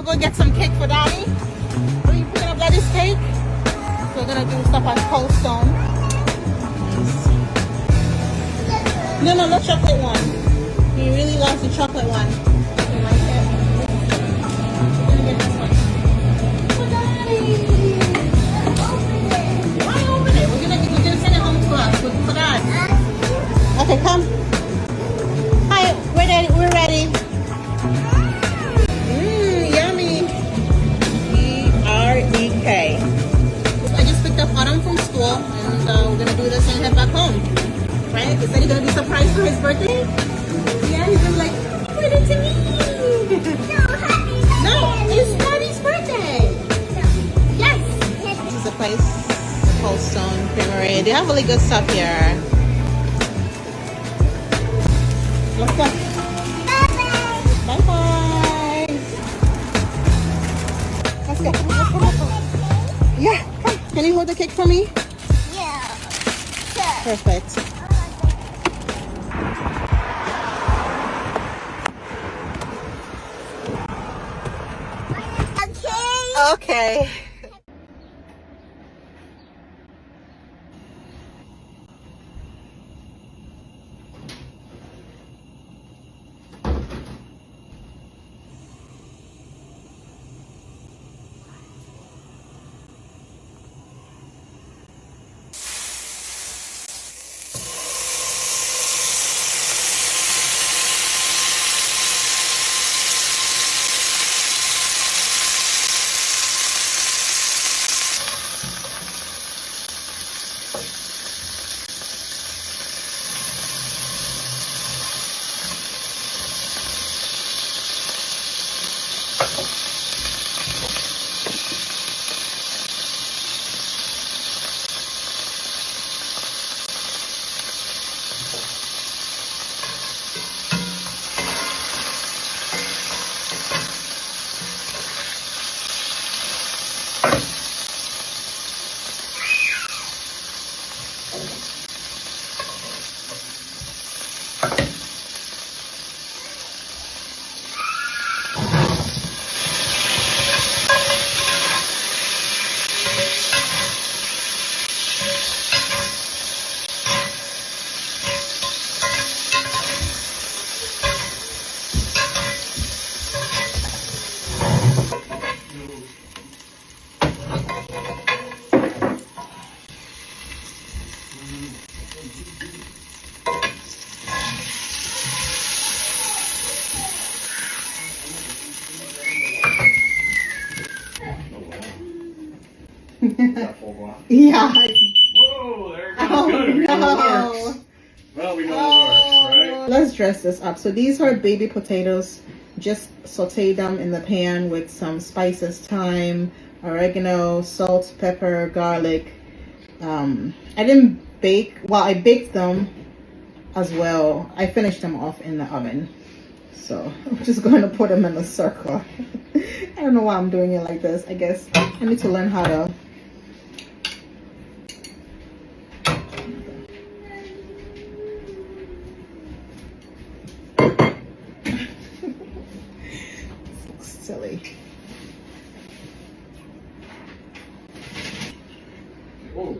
go get some cake for Daddy. Are you picking up Daddy's cake? So we're gonna do stuff at Cold Stone. No, the chocolate one. He really loves the chocolate one. You like it? We're gonna get this one. For Daddy! Why open it? We're gonna send it home to us for Dad. Okay, come. Hi, we're ready. Yummy. E-R-E-K. I just picked up Autumn from school, and we're gonna do this and head back home. Right? He said he's gonna be surprised for his birthday. Yeah, he's gonna be like, what is it to me? No, it's Daddy's birthday. Yes. This is a place, Cold Stone Creamery. They have really good stuff here. Let's go. Bye bye. Let's go. Yeah, come. Can you hold the cake for me? Yeah. Sure. Perfect. Okay. Yeah. Whoa, there it goes. Good. We know it works. Well, we know it works, right? Let's dress this up. So these are baby potatoes. Just saute them in the pan with some spices, thyme, oregano, salt, pepper, garlic. I didn't bake. Well, I baked them as well. I finished them off in the oven. So I'm just going to put them in a circle. I don't know why I'm doing it like this. I guess I need to learn how to. Silly. Whoa.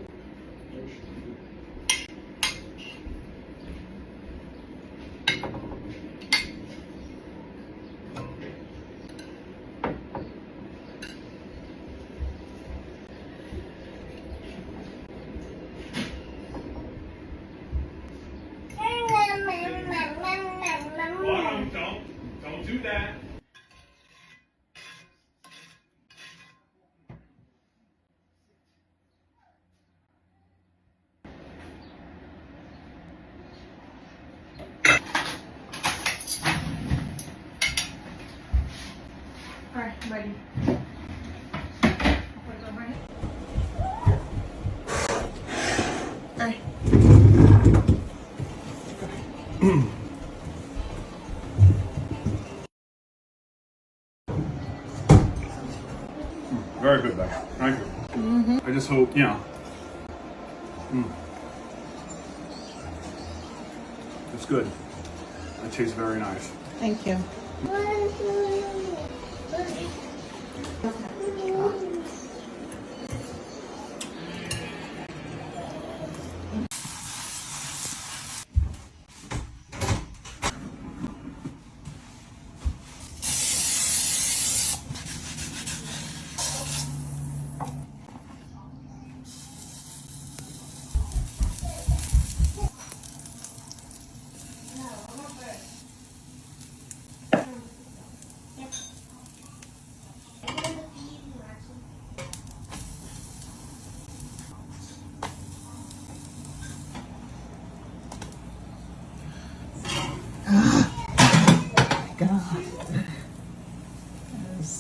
Don't do that. All right, I'm ready. All right. Very good, Becky. Thank you. I just hope, it's good. It tastes very nice. Thank you.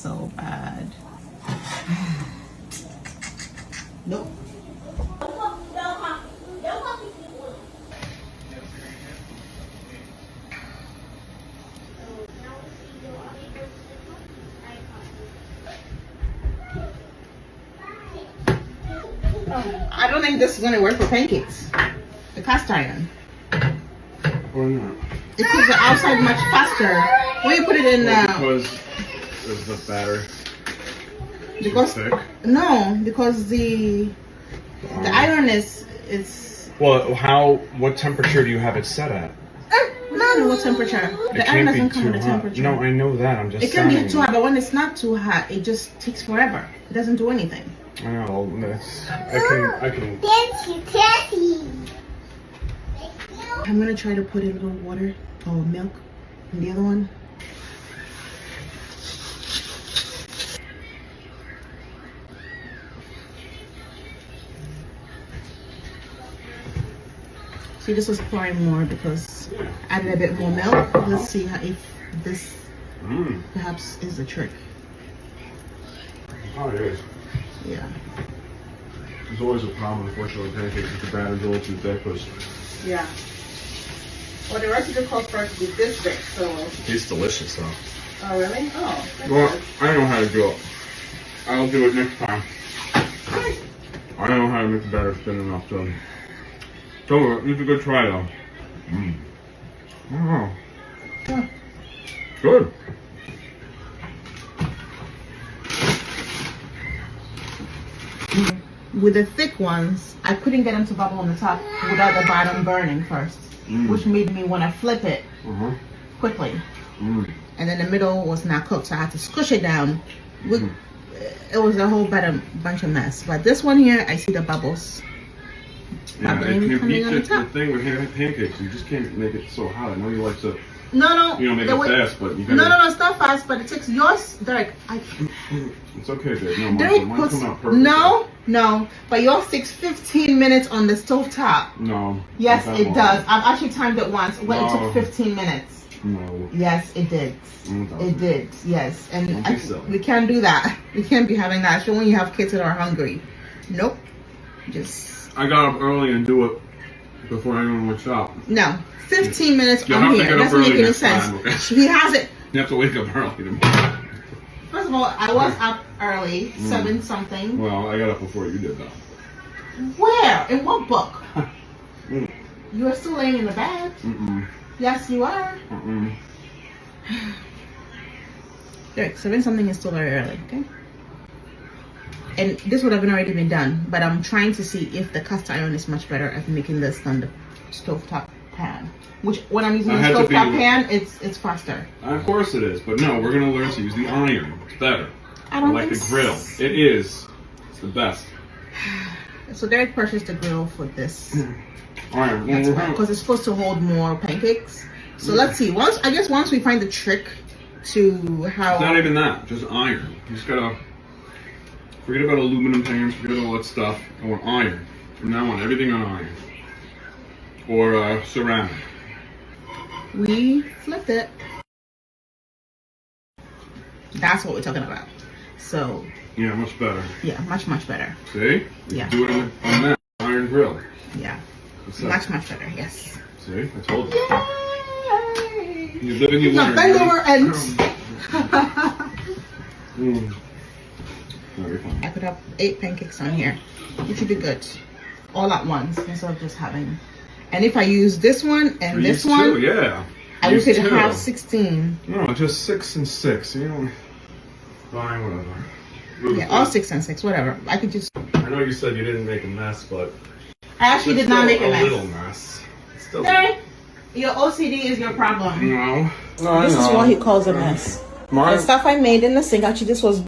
so bad. Nope. I don't think this is gonna work for pancakes. The cast iron. Why not? It cooks the outside much faster. When you put it in, Because there's the batter. because Thick. no, because the iron is Well, what temperature do you have it set at? I don't know what temperature. The iron doesn't come with a temperature. No, I know that. I'm just It can saying. be too hot, but when it's not too hot, it just takes forever. It doesn't do anything. I know. I can. Fancy. I'm gonna try to put a little water or milk in the other one. See, this was pouring more because I added a bit more milk. Let's see if this perhaps is the trick. Oh, it is. Yeah. There's always a problem, unfortunately, with pancakes if the batter's a little too thick. Yeah. Well, the recipe calls for it to be this thick, so. It tastes delicious, though. Oh, really? Oh. That's Well, good. I know how to do it. I'll do it next time. I know how to make the batter thin enough to. So it's a good try, though. Oh. Yeah. Good. With the thick ones, I couldn't get them to bubble on the top without the bottom burning first, which made me want to flip it quickly. And then the middle was not cooked, so I had to squish it down. It was a whole bunch of mess. But this one here, I see the bubbles. Yeah, bubbling if you coming beat on the top. the thing with pancakes, you just can't make it so hot. I know you like to, No, make the it way- fast, but you gotta. No, it's not fast, but it takes yours, Derek. It's okay, babe. No, Derek mine puts come out perfect. no, but yours takes 15 minutes on the stove top. No. Yes, not that it long. does. I've actually timed it once. Well, it No. took 15 minutes. No. Yes, it did. It did. Yes, and Don't be silly. we can't do that. We can't be having that. Especially when you have kids that are hungry. Nope. Just I got up early and do it before anyone would shop. no. 15 minutes You'll on have to here. get It up doesn't make early any next sense. time, okay? He has it. You have to wake up early tomorrow. First of all, I was up early, 7 something. Well, I got up before you did, though. Where? In what book? Mm. You are still laying in the bed. Yes, you are. Derek, 7 something is still very early, okay? And this would have already been done, but I'm trying to see if the cast iron is much better at making this than the stovetop pan. Which, when I'm using the I had to be- stovetop pan, it's faster. Of course it is, but no, we're gonna learn to use the iron. It's better. I don't like think the grill. It is. It's the best. So Derek purchased the grill for this. All right. That's why, because it's supposed to hold more pancakes. So let's see. Once we find the trick to how. It's not even that. Just iron. You just gotta forget about aluminum pans. Forget all that stuff. I want iron. From now on, everything on iron or ceramic. We flipped it. That's what we're talking about. So Yeah, much better. yeah, much better. See? You Yeah. can do it on that iron grill. Yeah, What's that? much better. Yes. See? I told you. You live and you No, learn. bend Ready? over and. No, you're fine. I could have 8 pancakes on here, which would be good, all at once instead of just having. And if I use this one and this Use one, two, yeah. I would Use two. have 16. No, just 6 and 6. You know, fine, whatever. Yeah, all 6 and 6, whatever. I could just. I know you said you didn't make a mess, but I actually did not make a mess. little mess. Still. Derek, your OCD is your problem. No. This is what he calls a mess. The stuff I made in the sink, actually this was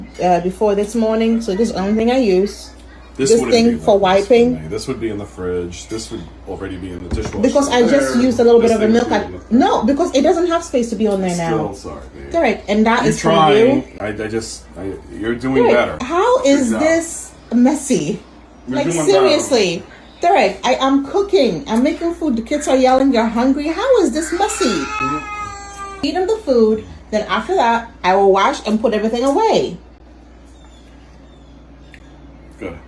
before this morning, so this is the only thing I use. This wouldn't thing be for like this wiping. me. This would be in the fridge. This would already be in the dishwasher. Because I just used a little bit This of a thing milk. would be in the- No, because it doesn't have space to be on there Still, now. sorry, babe. Derek, and that You're is for you. trying. You're doing Derek, better. how is Good job. this messy? You're Like doing seriously. Derek, I am cooking. I'm making food. The kids are yelling, you're hungry. How is this messy? Feed them the food. Then after that, I will wash and put everything away. Good.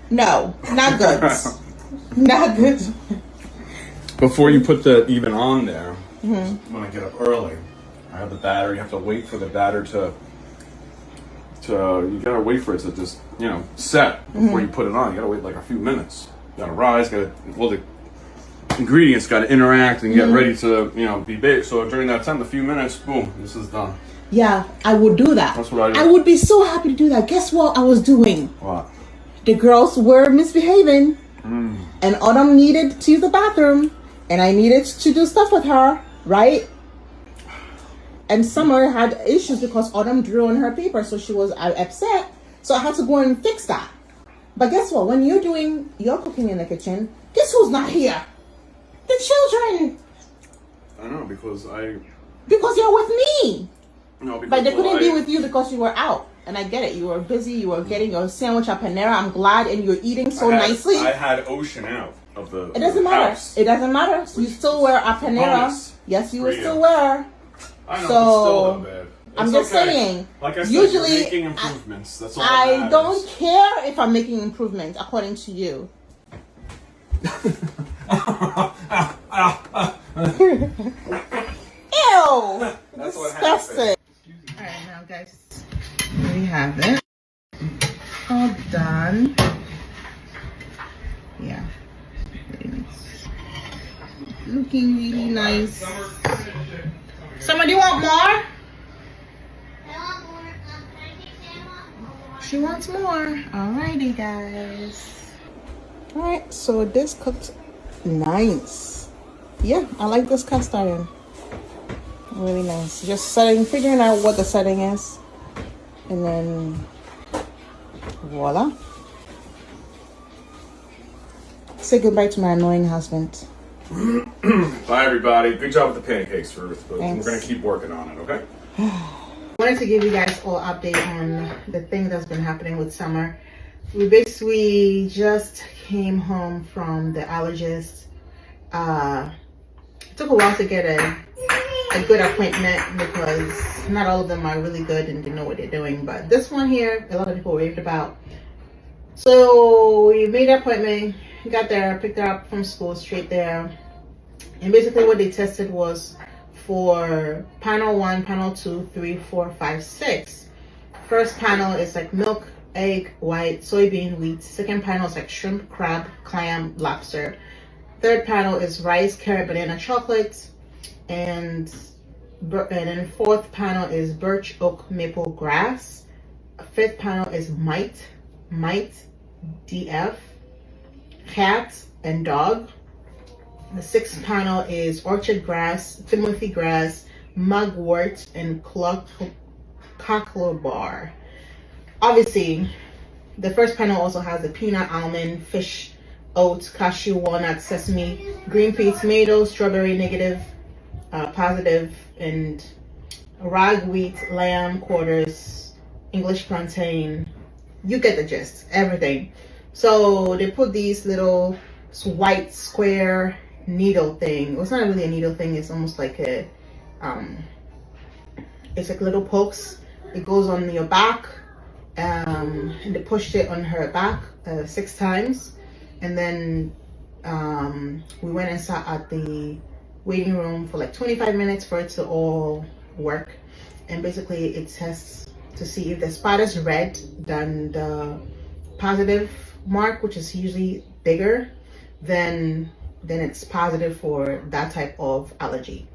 No, not good. Not good. Before you put the even on there, When I get up early, I have the batter. You have to wait for the batter to you gotta wait for it to just, set before you put it on. You gotta wait like a few minutes. You gotta rise, all the ingredients gotta interact and get ready to, be baked. So during that time, the few minutes, boom, this is done. Yeah, I would do that. That's what I do. I would be so happy to do that. Guess what I was doing? What? The girls were misbehaving. And Autumn needed to use the bathroom. And I needed to do stuff with her, right? And Summer had issues because Autumn drew on her paper, so she was upset. So I had to go and fix that. But guess what? When you're doing your cooking in the kitchen, guess who's not here? The children. I know because Because you're with me. no, because But they couldn't be with you because you were out. And I get it. You were busy. You were getting your sandwich at Panera. I'm glad. And you're eating so nicely. I had Ocean out of the. It doesn't matter. House. It doesn't matter. You still were at Panera. bonus Yes, you for were you. still were. I know, So, it's still not bad. I'm It's just okay. saying. Like I said, Usually, you're making improvements. That's all that I matters. don't care if I'm making improvements according to you. Ew! That's what Disgusting. happened. Alright, now guys, we have it all done. Yeah, really nice. Looking really nice. Summer, do you want more? I want more pancakes. I want more. She wants more. Alrighty, guys. Alright, so this cooked nice. Yeah, I like this cast iron. Really nice. Just figuring out what the setting is. And then, voila. Say goodbye to my annoying husband. Bye, everybody. Good job with the pancakes, Ruth. But Thanks. we're gonna keep working on it. Okay. Wanted to give you guys all update on the thing that's been happening with Summer. We basically just came home from the allergist. It took a while to get a good appointment because not all of them are really good and they know what they're doing. But this one here, a lot of people raved about. So we made an appointment, got there, picked her up from school straight there. And basically what they tested was for panel 1, panel 2, 3, 4, 5, 6. First panel is like milk, egg, white, soybean, wheat. Second panel is like shrimp, crab, clam, lobster. Third panel is rice, carrot, banana, chocolate. And then fourth panel is birch, oak, maple, grass. Fifth panel is mite, DF, cat, and dog. The sixth panel is orchard grass, timothy grass, mugwort, and cocklebar. Obviously, the first panel also has the peanut, almond, fish, oat, cashew, walnut, sesame, green pea, tomato, strawberry, negative, positive, and rag wheat, lamb, quarters, English plantain. You get the gist, everything. So they put these little white square needle thing. Well, it's not really a needle thing, it's almost like a it's like little pokes. It goes on your back, and they pushed it on her back 6 times, and then we went and sat at the waiting room for like 25 minutes for it to all work. And basically it tests to see if the spot is red than the positive mark, which is usually bigger, then it's positive for that type of allergy.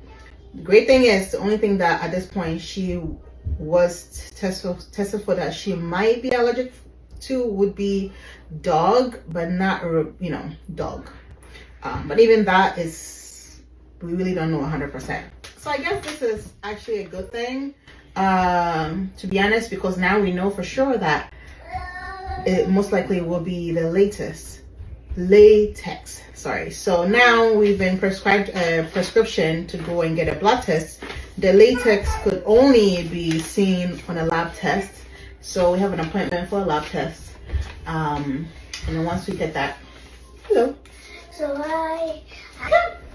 The great thing is, the only thing that at this point she was tested for that she might be allergic to would be dog, but not, dog. But even that is, we really don't know 100%. So I guess this is actually a good thing, to be honest, because now we know for sure that it most likely will be the latex. So now we've been prescribed a prescription to go and get a blood test. The latex could only be seen on a lab test. So we have an appointment for a lab test. And then once we get that, hello. So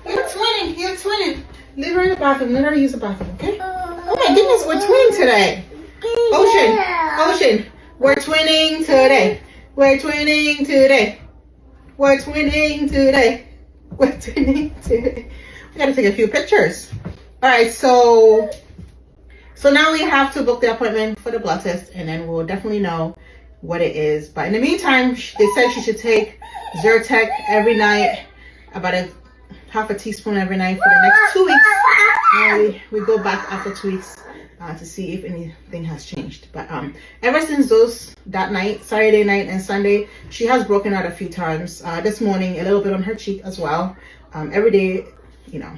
You're twinning. Leave her in the bathroom. Let her use the bathroom, okay? my goodness, we're twinning today. Ocean, we're twinning today. We're twinning today. We're twinning today. We're twinning today. We gotta take a few pictures. All right, so now we have to book the appointment for the blood test, and then we'll definitely know what it is. But in the meantime, they said she should take Zyrtec every night, about half a teaspoon every night for the next 2 weeks. And we go back after 2 weeks to see if anything has changed. But ever since that night, Saturday night and Sunday, she has broken out a few times. This morning, a little bit on her cheek as well. Every day, you know,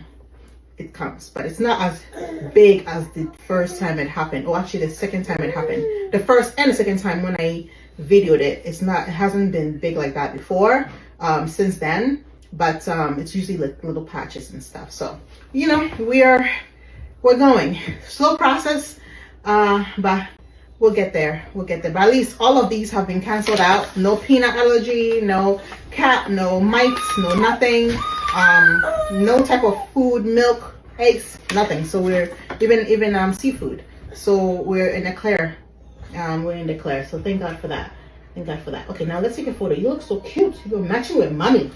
it comes, but it's not as big as the first time it happened. Or actually, the second time it happened. The first and the second time when I videoed it, it hasn't been big like that before. Since then. But it's usually like little patches and stuff. So, you know, we're going slow process, but we'll get there. But at least all of these have been canceled out. No peanut allergy, no cat, no mites, no nothing. No type of food, milk, eggs, nothing. So we're even seafood. So we're in the clear. So thank God for that. Okay, now let's take a photo. You look so cute. You're matching with mommy.